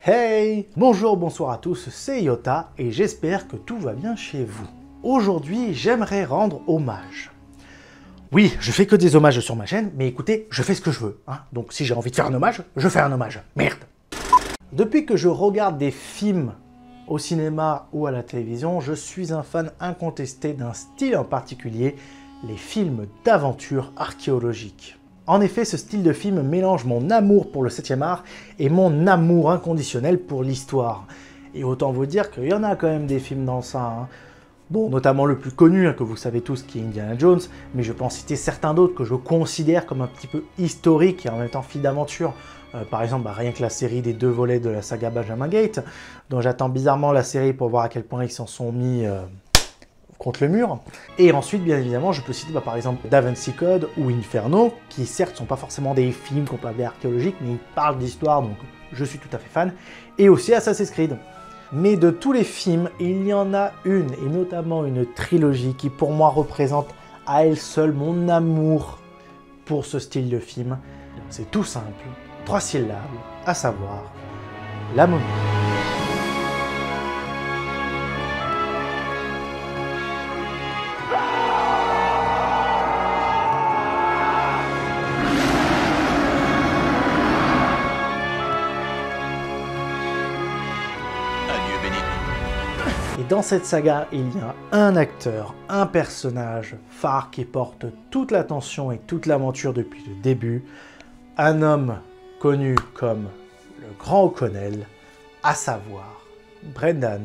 Hey! Bonjour, bonsoir à tous, c'est Yota et j'espère que tout va bien chez vous. Aujourd'hui, j'aimerais rendre hommage. Oui, je fais que des hommages sur ma chaîne, mais écoutez, je fais ce que je veux. Hein. Donc si j'ai envie de faire un hommage, je fais un hommage. Merde! Depuis que je regarde des films au cinéma ou à la télévision, je suis un fan incontesté d'un style en particulier, les films d'aventure archéologique. En effet, ce style de film mélange mon amour pour le 7e art et mon amour inconditionnel pour l'histoire. Et autant vous dire qu'il y en a quand même des films dans ça. Hein. Bon, notamment le plus connu, que vous savez tous, qui est Indiana Jones, mais je peux en citer certains d'autres que je considère comme un petit peu historiques et en même temps films d'aventure. Par exemple, rien que la série des 2 volets de la saga Benjamin Gate, dont j'attends bizarrement la série pour voir à quel point ils s'en sont mis contre le mur. Et ensuite, bien évidemment, je peux citer par exemple Da Vinci Code ou Inferno, qui certes sont pas forcément des films qu'on peut appeler archéologiques, mais ils parlent d'histoire, donc je suis tout à fait fan. Et aussi Assassin's Creed. Mais de tous les films, il y en a une, et notamment une trilogie, qui pour moi représente à elle seule mon amour pour ce style de film. C'est tout simple, 3 syllabes, à savoir La Momie. Et dans cette saga, il y a un acteur, un personnage phare qui porte toute l'attention et toute l'aventure depuis le début. Un homme connu comme le Grand O'Connell, à savoir Brendan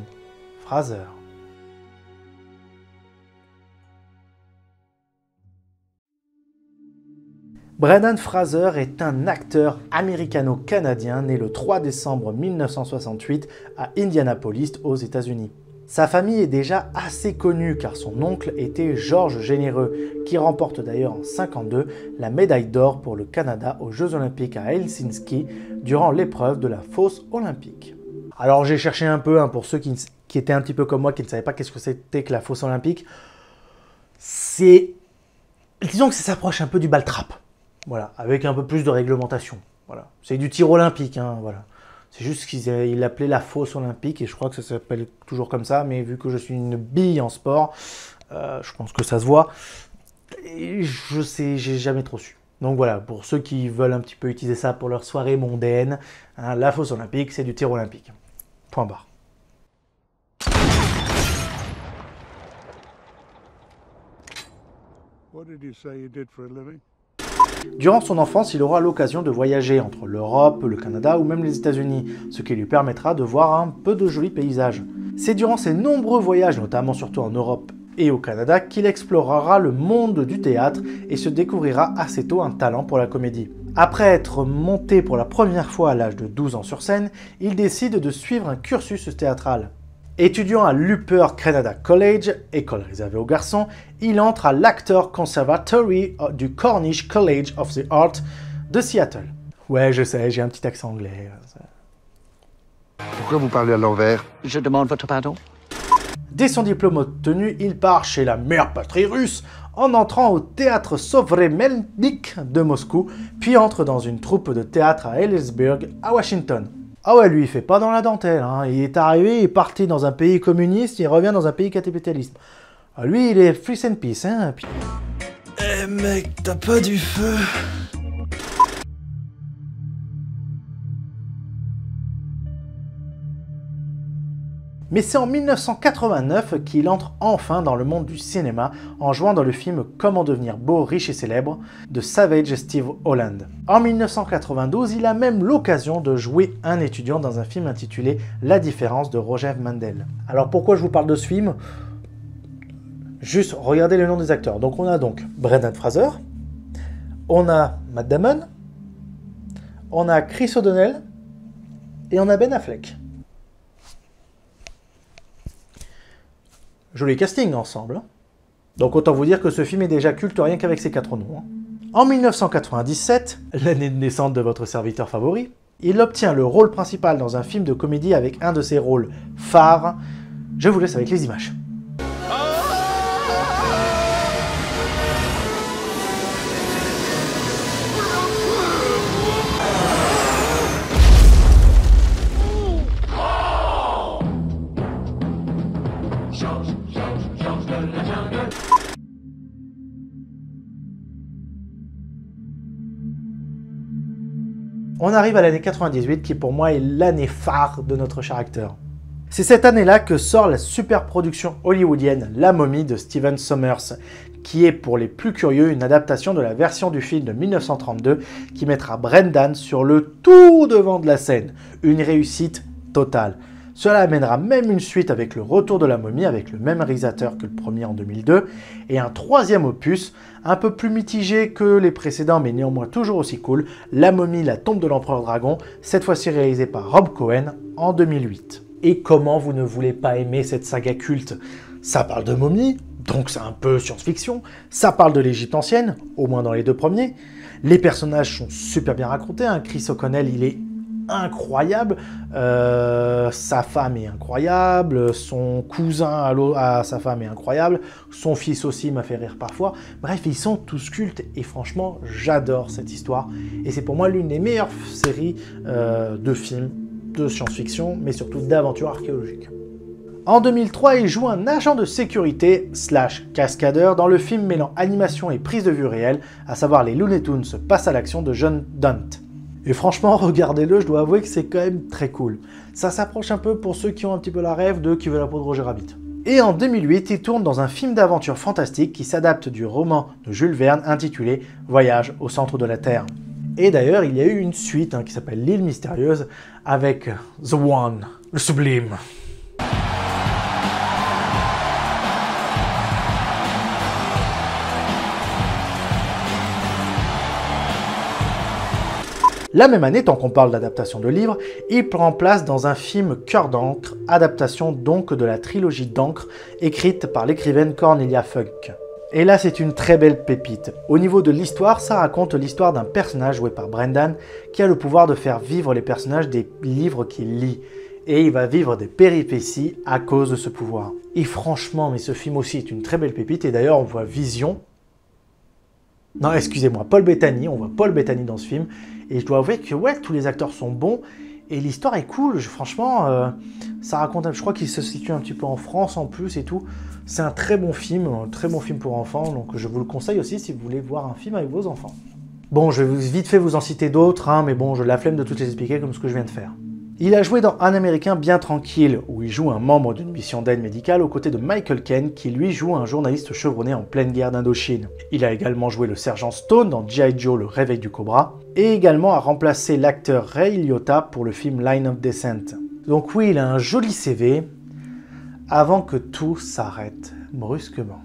Fraser. Brendan Fraser est un acteur américano-canadien né le 3 décembre 1968 à Indianapolis, aux États-Unis. Sa famille est déjà assez connue car son oncle était Georges Généreux, qui remporte d'ailleurs en 1952 la médaille d'or pour le Canada aux Jeux Olympiques à Helsinki durant l'épreuve de la fosse olympique. Alors j'ai cherché un peu, pour ceux qui étaient un petit peu comme moi, qui ne savaient pas qu'est-ce que c'était que la fosse olympique. Disons que ça s'approche un peu du ball trap. Voilà, avec un peu plus de réglementation. Voilà. C'est du tir olympique, voilà. C'est juste qu'ils l'appelaient la fosse olympique et je crois que ça s'appelle toujours comme ça, mais vu que je suis une bille en sport, je pense que ça se voit. Et je sais, j'ai jamais trop su. Donc voilà, pour ceux qui veulent un petit peu utiliser ça pour leur soirée mondaine, la fosse olympique, c'est du tir olympique. Point barre. What did you say you did for a living? Durant son enfance, il aura l'occasion de voyager entre l'Europe, le Canada ou même les États-Unis, ce qui lui permettra de voir un peu de jolis paysages. C'est durant ses nombreux voyages, notamment surtout en Europe et au Canada, qu'il explorera le monde du théâtre et se découvrira assez tôt un talent pour la comédie. Après être monté pour la première fois à l'âge de 12 ans sur scène, il décide de suivre un cursus théâtral. Étudiant à l'Upper Canada College, école réservée aux garçons, il entre à l'Actor Conservatory du Cornish College of the Art de Seattle. Ouais, je sais, j'ai un petit accent anglais. Pourquoi vous parlez à l'envers? Je demande votre pardon. Dès son diplôme obtenu, il part chez la mère patrie russe en entrant au théâtre Sovremennik de Moscou, puis entre dans une troupe de théâtre à Ellisburg, à Washington. Ah ouais, lui, il fait pas dans la dentelle. Il est arrivé, il est parti dans un pays communiste, il revient dans un pays capitaliste. Lui, il est free and peace, Eh mec, t'as pas du feu? Mais c'est en 1989 qu'il entre enfin dans le monde du cinéma en jouant dans le film Comment devenir beau, riche et célèbre de Savage Steve Holland. En 1992, il a même l'occasion de jouer un étudiant dans un film intitulé La différence de Roger Mandel. Alors pourquoi je vous parle de ce film? Juste regardez le nom des acteurs. Donc on a donc Brendan Fraser, on a Matt Damon, on a Chris O'Donnell et on a Ben Affleck. Joli casting ensemble. Donc autant vous dire que ce film est déjà culte rien qu'avec ses 4 noms. En 1997, l'année de naissance de votre serviteur favori, il obtient le rôle principal dans un film de comédie avec un de ses rôles phares. Je vous laisse avec les images. On arrive à l'année 98 qui pour moi est l'année phare de notre cher acteur. C'est cette année-là que sort la super production hollywoodienne La Momie de Stephen Sommers, qui est pour les plus curieux une adaptation de la version du film de 1932 qui mettra Brendan sur le tout devant de la scène. Une réussite totale. Cela amènera même une suite avec le retour de la momie avec le même réalisateur que le premier en 2002 et un troisième opus un peu plus mitigé que les précédents mais néanmoins toujours aussi cool, La Momie, la tombe de l'empereur dragon, cette fois-ci réalisé par Rob Cohen en 2008. Et comment vous ne voulez pas aimer cette saga culte? Ça parle de momie, donc c'est un peu science-fiction, ça parle de l'Égypte ancienne, au moins dans les deux premiers, les personnages sont super bien racontés, hein. Chris O'Connell il est incroyable, sa femme est incroyable, son cousin à sa femme est incroyable, son fils aussi m'a fait rire parfois, bref ils sont tous cultes et franchement j'adore cette histoire et c'est pour moi l'une des meilleures séries de films de science-fiction mais surtout d'aventure archéologique. En 2003, il joue un agent de sécurité / cascadeur dans le film mêlant animation et prise de vue réelle, à savoir les Looney Tunes passent à l'action de John Dunt. Et franchement, regardez-le, je dois avouer que c'est quand même très cool. Ça s'approche un peu pour ceux qui ont un petit peu la rêve de Qui veut la peau de Roger Rabbit. Et en 2008, il tourne dans un film d'aventure fantastique qui s'adapte du roman de Jules Verne intitulé Voyage au centre de la Terre. Et d'ailleurs, il y a eu une suite qui s'appelle L'île mystérieuse avec The One, le sublime. La même année, tant qu'on parle d'adaptation de livres, il prend place dans un film Cœur d'encre, adaptation donc de la trilogie d'encre écrite par l'écrivaine Cornelia Funke. Et là, c'est une très belle pépite. Au niveau de l'histoire, ça raconte l'histoire d'un personnage joué par Brendan qui a le pouvoir de faire vivre les personnages des livres qu'il lit. Et il va vivre des péripéties à cause de ce pouvoir. Et franchement, mais ce film aussi est une très belle pépite. Et d'ailleurs, on voit Vision. Non, excusez-moi, Paul Bettany. On voit Paul Bettany dans ce film. Et je dois avouer que ouais, tous les acteurs sont bons. Et l'histoire est cool. Franchement, ça raconte... Je crois qu'il se situe un petit peu en France en plus et tout. C'est un très bon film pour enfants, donc je vous le conseille aussi si vous voulez voir un film avec vos enfants. Bon, je vais vite fait vous en citer d'autres, mais bon, j'ai la flemme de toutes les expliquer comme ce que je viens de faire. Il a joué dans Un Américain bien tranquille, où il joue un membre d'une mission d'aide médicale aux côtés de Michael Caine, qui lui joue un journaliste chevronné en pleine guerre d'Indochine. Il a également joué le sergent Stone dans G.I. Joe, le réveil du cobra, et également a remplacé l'acteur Ray Liotta pour le film Line of Descent. Donc oui, il a un joli CV, avant que tout s'arrête brusquement.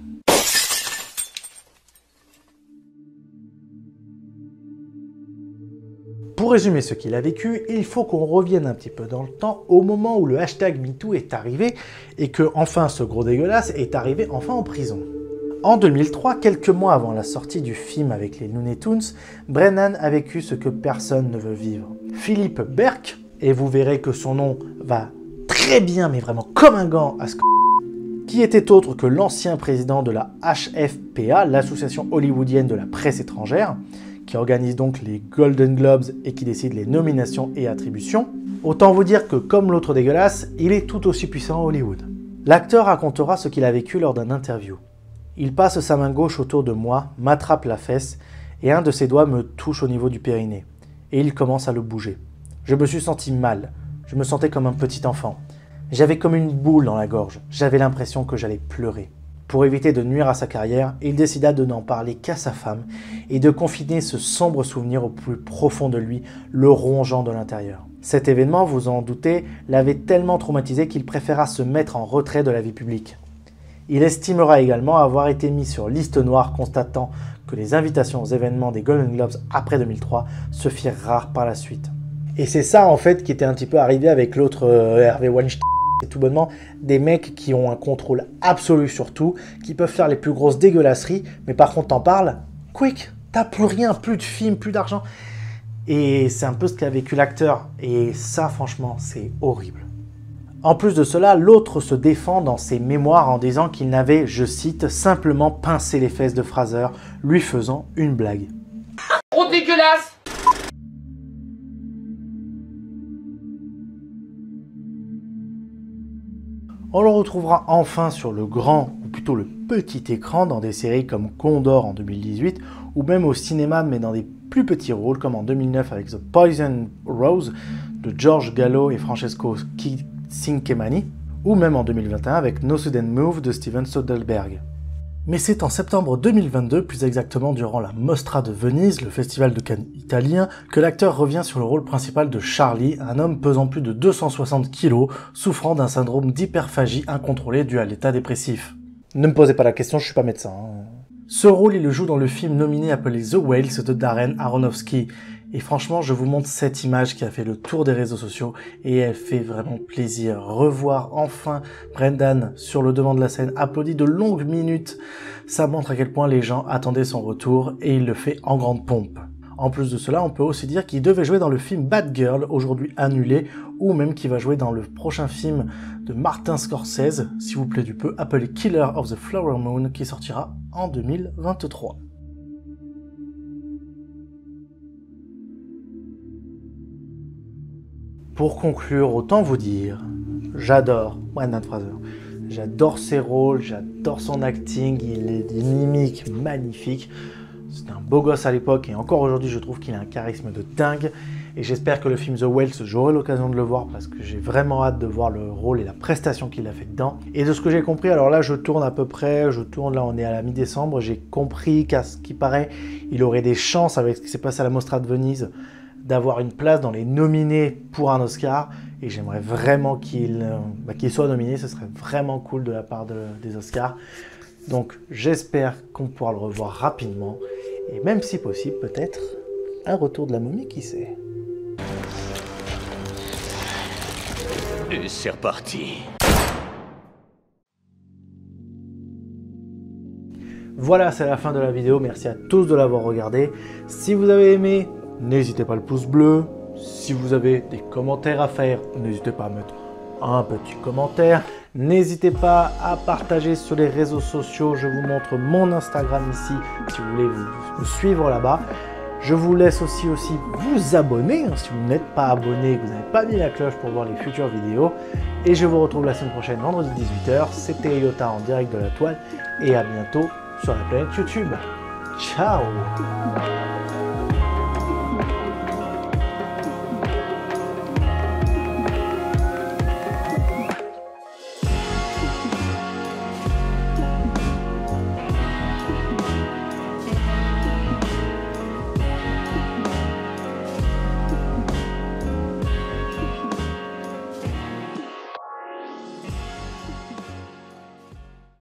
Pour résumer ce qu'il a vécu, il faut qu'on revienne un petit peu dans le temps au moment où le hashtag MeToo est arrivé et que enfin ce gros dégueulasse est arrivé enfin en prison. En 2003, quelques mois avant la sortie du film avec les Looney Tunes, Brennan a vécu ce que personne ne veut vivre. Philippe Berk, et vous verrez que son nom va très bien mais vraiment comme un gant à ce qui était autre que l'ancien président de la HFPA, l'association hollywoodienne de la presse étrangère, qui organise donc les Golden Globes et qui décide les nominations et attributions. Autant vous dire que comme l'autre dégueulasse, il est tout aussi puissant à Hollywood. L'acteur racontera ce qu'il a vécu lors d'un interview. Il passe sa main gauche autour de moi, m'attrape la fesse et un de ses doigts me touche au niveau du périnée. Et il commence à le bouger. Je me suis senti mal. Je me sentais comme un petit enfant. J'avais comme une boule dans la gorge, j'avais l'impression que j'allais pleurer. Pour éviter de nuire à sa carrière, il décida de n'en parler qu'à sa femme et de confiner ce sombre souvenir au plus profond de lui, le rongeant de l'intérieur. Cet événement, vous en doutez, l'avait tellement traumatisé qu'il préféra se mettre en retrait de la vie publique. Il estimera également avoir été mis sur liste noire, constatant que les invitations aux événements des Golden Globes après 2003 se firent rares par la suite. Et c'est ça en fait qui était un petit peu arrivé avec l'autre Harvey Weinstein. C'est tout bonnement des mecs qui ont un contrôle absolu sur tout, qui peuvent faire les plus grosses dégueulasseries, mais par contre t'en parles, quick, t'as plus rien, plus de films, plus d'argent. Et c'est un peu ce qu'a vécu l'acteur, et ça franchement c'est horrible. En plus de cela, l'autre se défend dans ses mémoires en disant qu'il n'avait, je cite, simplement pincé les fesses de Fraser, lui faisant une blague. Trop dégueulasse! On le retrouvera enfin sur le grand, ou plutôt le petit écran, dans des séries comme Condor en 2018, ou même au cinéma, mais dans des plus petits rôles, comme en 2009 avec The Poison Rose de George Gallo et Francesco Cinquemani, ou même en 2021 avec No Sudden Move de Steven Soderbergh. Mais c'est en septembre 2022, plus exactement durant la Mostra de Venise, le festival de Cannes italien, que l'acteur revient sur le rôle principal de Charlie, un homme pesant plus de 260 kg, souffrant d'un syndrome d'hyperphagie incontrôlée dû à l'état dépressif. Ne me posez pas la question, je suis pas médecin. Ce rôle, il le joue dans le film nominé appelé The Whales de Darren Aronofsky. Et franchement, je vous montre cette image qui a fait le tour des réseaux sociaux et elle fait vraiment plaisir. Revoir enfin Brendan sur le devant de la scène, applaudi de longues minutes, ça montre à quel point les gens attendaient son retour et il le fait en grande pompe. En plus de cela, on peut aussi dire qu'il devait jouer dans le film Bad Girl, aujourd'hui annulé, ou même qu'il va jouer dans le prochain film de Martin Scorsese, s'il vous plaît du peu, appelé Killer of the Flower Moon, qui sortira en 2023. Pour conclure, autant vous dire, j'adore Brendan Fraser. J'adore ses rôles, j'adore son acting, il est d'une mimique magnifique. C'était un beau gosse à l'époque et encore aujourd'hui je trouve qu'il a un charisme de dingue. Et j'espère que le film The Whales, j'aurai l'occasion de le voir parce que j'ai vraiment hâte de voir le rôle et la prestation qu'il a fait dedans. Et de ce que j'ai compris, alors là je tourne à peu près, là on est à la mi-décembre, j'ai compris qu'à ce qui paraît, il aurait des chances avec ce qui s'est passé à la Mostra de Venise d'avoir une place dans les nominés pour un Oscar. Et j'aimerais vraiment qu'il soit nominé, ce serait vraiment cool de la part des Oscars. Donc j'espère qu'on pourra le revoir rapidement. Et même si possible, peut-être un retour de la momie, qui sait. Et c'est reparti. Voilà, c'est la fin de la vidéo. Merci à tous de l'avoir regardé. Si vous avez aimé, n'hésitez pas le pouce bleu. Si vous avez des commentaires à faire, n'hésitez pas à mettre un petit commentaire. N'hésitez pas à partager sur les réseaux sociaux. Je vous montre mon Instagram ici si vous voulez vous suivre là-bas. Je vous laisse aussi vous abonner si vous n'êtes pas abonné et que vous n'avez pas mis la cloche pour voir les futures vidéos. Et je vous retrouve la semaine prochaine, vendredi 18h. C'était Yota en direct de la toile et à bientôt sur la planète YouTube. Ciao!